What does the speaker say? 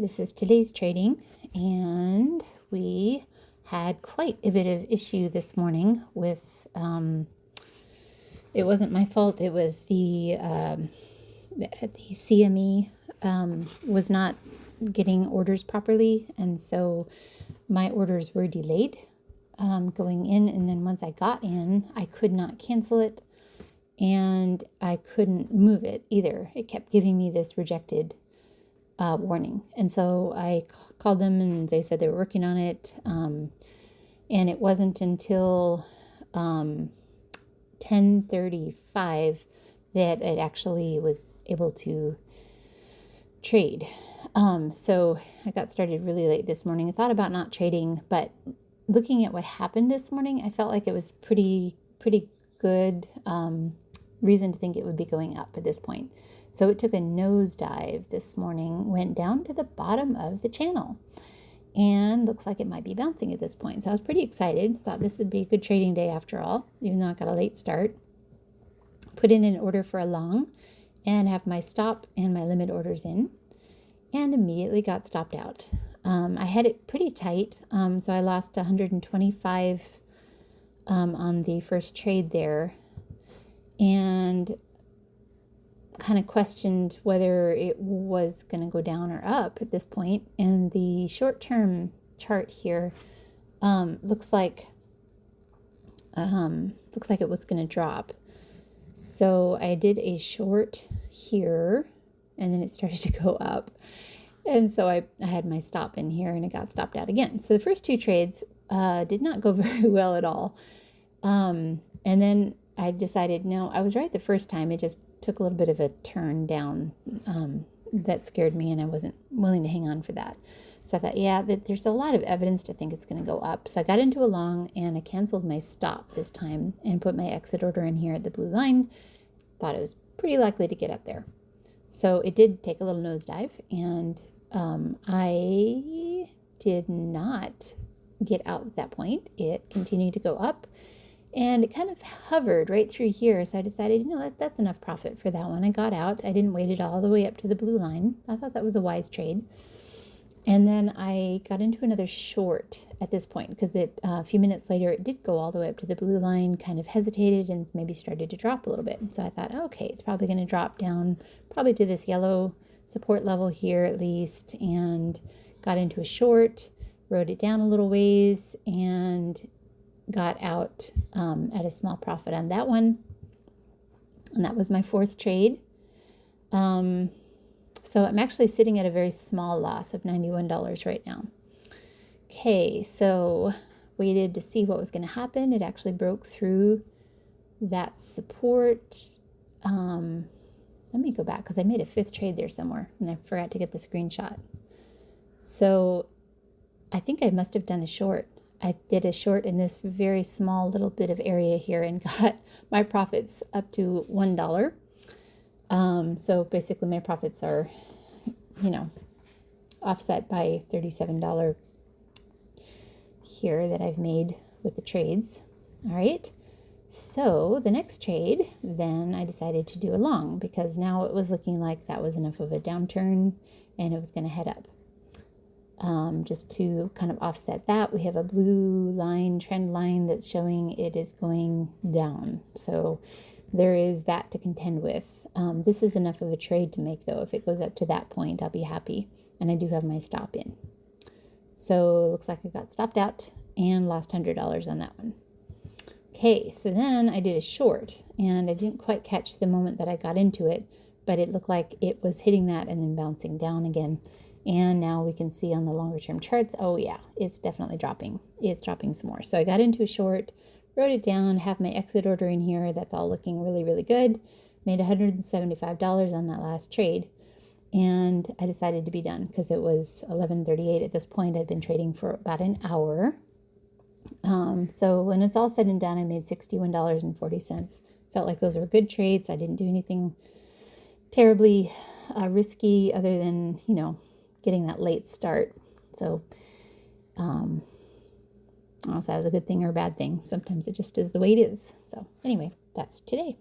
this is today's trading, and we had quite a bit of issue this morning with, it wasn't my fault, it was the CME was not getting orders properly, and so my orders were delayed going in, and then once I got in, I could not cancel it, and I couldn't move it either. It kept giving me this rejected warning. And so I called them and they said they were working on it. And it wasn't until 10:35 that it actually was able to trade. So I got started really late this morning. I thought about not trading, but looking at what happened this morning, I felt like it was pretty good reason to think it would be going up at this point. So it took a nosedive this morning, went down to the bottom of the channel, and looks like it might be bouncing at this point. So I was pretty excited. Thought this would be a good trading day after all, even though I got a late start. Put in an order for a long and have my stop and my limit orders in, and immediately got stopped out. I had it pretty tight, so I lost 125 on the first trade there, and kind of questioned whether it was going to go down or up at this point. And the short-term chart here looks like it was going to drop. So I did a short here, and then it started to go up. And so I had my stop in here, and it got stopped out again. So the first two trades did not go very well at all. And then I decided, no, I was right the first time. It just took a little bit of a turn down that scared me, and I wasn't willing to hang on for that. So I thought, yeah, there's a lot of evidence to think it's going to go up. So I got into a long, and I canceled my stop this time and put my exit order in here at the blue line. Thought it was pretty likely to get up there. So it did take a little nosedive, and I did not get out at that point. It continued to go up. And it kind of hovered right through here. So I decided, that's enough profit for that one. I got out. I didn't wait it all the way up to the blue line. I thought that was a wise trade. And then I got into another short at this point because a few minutes later, it did go all the way up to the blue line, kind of hesitated and maybe started to drop a little bit. So I thought, okay, it's probably going to drop down probably to this yellow support level here at least, and got into a short, rode it down a little ways, and got out at a small profit on that one. And that was my fourth trade. So I'm actually sitting at a very small loss of $91 right now. Okay, so waited to see what was going to happen. It actually broke through that support. Let me go back because I made a fifth trade there somewhere and I forgot to get the screenshot. So I think I must have done a short. I did a short in this very small little bit of area here and got my profits up to $1. So basically my profits are, offset by $37 here that I've made with the trades. All right. So the next trade, then I decided to do a long because now it was looking like that was enough of a downturn and it was going to head up. Just to kind of offset that, we have a blue line, trend line, that's showing it is going down. So there is that to contend with. This is enough of a trade to make, though. If it goes up to that point, I'll be happy. And I do have my stop in. So it looks like I got stopped out and lost $100 on that one. Okay, so then I did a short, and I didn't quite catch the moment that I got into it, but it looked like it was hitting that and then bouncing down again. And now we can see on the longer term charts, oh yeah, it's definitely dropping. It's dropping some more. So I got into a short, wrote it down, have my exit order in here. That's all looking really, really good. Made $175 on that last trade. And I decided to be done because it was 11:38 at this point. I'd been trading for about an hour. So when it's all said and done, I made $61.40. Felt like those were good trades. I didn't do anything terribly risky other than, getting that late start. So I don't know if that was a good thing or a bad thing. Sometimes it just is the way it is. So anyway, that's today.